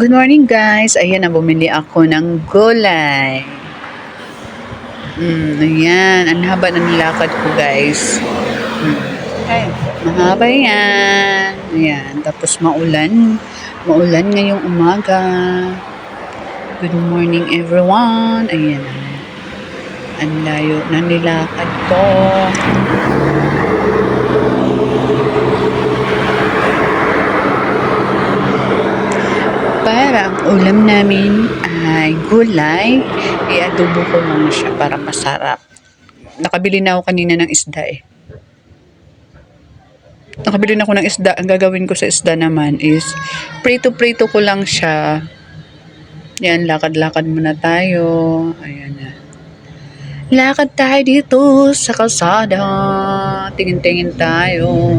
Good morning guys. Ayan na, bumili ako ng gulay. Ayan. Ang haba ng nilakad ko guys. Ay, mahaba yan. Ayan. Tapos maulan. Maulan ngayong umaga. Good morning everyone. Ayan. Ang layo ng nilakad ko. Para ang ulam namin ay gulay, i-adobo ko lang siya para masarap. Nakabili na ako kanina ng isda eh. Nakabili na ako ng isda. Ang gagawin ko sa isda naman is prito-prito ko lang siya. Yan, lakad-lakad muna tayo. Ayan na. Lakad tayo dito sa kalsada. Tingin-tingin tayo.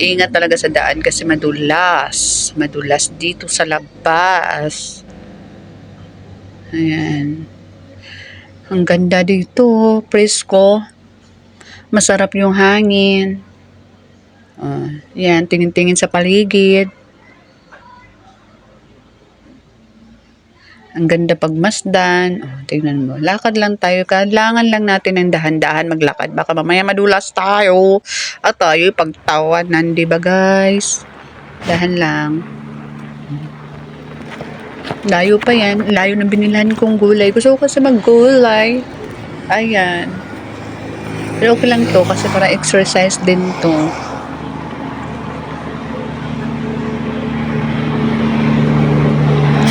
Ingat talaga sa daan kasi madulas. Madulas dito sa labas. Ayan. Ang ganda dito. Presko. Masarap yung hangin. Yan. Tingin-tingin sa paligid. Ang ganda pagmasdan. Tingnan mo. Lakad lang tayo. Kailangan lang natin ng dahan-dahan maglakad. Baka mamaya madulas tayo. At tayo pagtawanan. Diba guys? Dahan lang. Layo pa yan. Layo ng binilhan kong gulay. Gusto ko kasi mag-gulay. Ayan. Pero okay lang to kasi para exercise din to.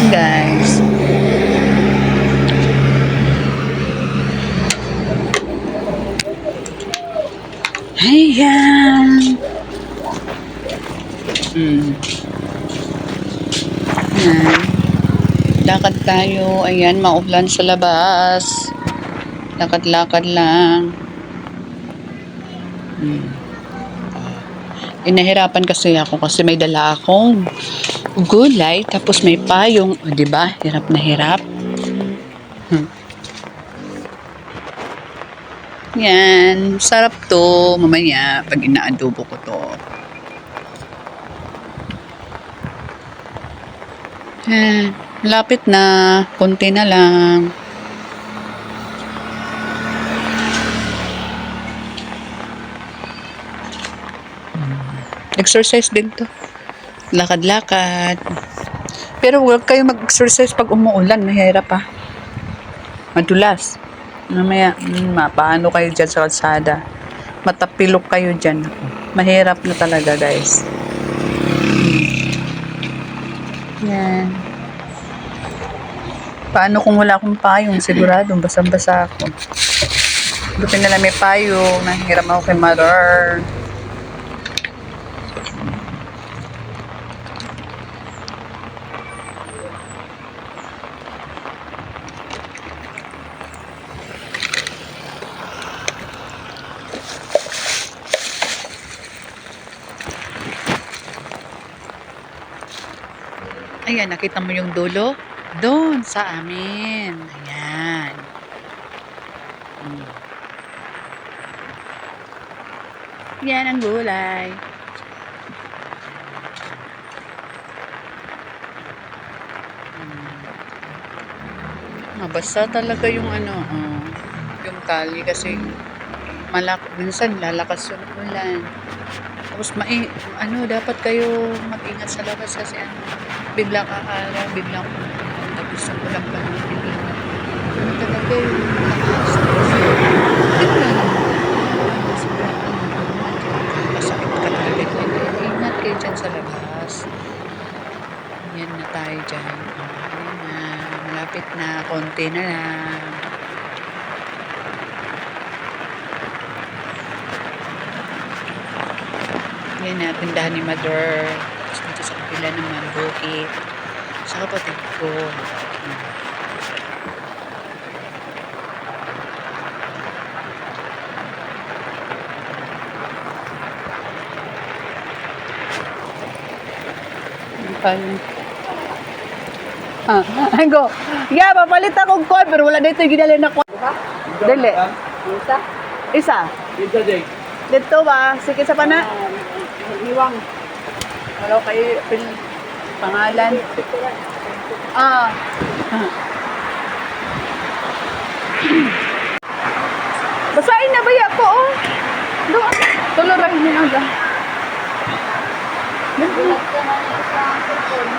Guys. Ayan. Ayan. Lakad tayo. Ayan, maulan sa labas. Lakad-lakad lang. Inahirapan kasi ako kasi may dala akong gulay tapos may payong. O, diba? Hirap na hirap. Yan. Sarap to. Mamaya pag inaadobo ko to. Yan. Malapit na. Konti na lang. Exercise din to. Lakad-lakad. Pero huwag kayo mag-exercise pag umuulan. Mahirap pa. Madulas. Mamaya, paano kayo dyan sa kalsada? Matapilok kayo dyan. Mahirap na talaga guys. Yan. Paano kung wala akong payong? Sigurado, basang-basa ako. Buti na lang may payong. Nahiram ako kay mother. Ayan, nakita mo yung dulo? Doon sa amin. Ayan. Yan ang gulay. Mabasa talaga yung yung kali kasi minsan lalakas yung ulan. Tapos dapat kayo mag-ingat sa labas kasi biglang aaraw, biglang tapos ang ulang pa ng biglang. Talaga yung lakas. Masakit ka talaga. Ingat kayo dyan sa labas. Yan na tayo dyan. Ayan na. Malapit na. Konti na lang. Yan na. Tindahan ni mother. Tapos dito sa kapila naman. Bukit. Sa kapatid ko. Ay go. Yeah, papalit akong call pero wala dito ginalin ako. Dili. Isa. Dito ba? Sige sa pana. Iwang. Wala kayo Pangalan? Ah. Basahin na ba ya ko, oh? Doon. Tuluray niyo na lang. Bulag ka na sa cellphone.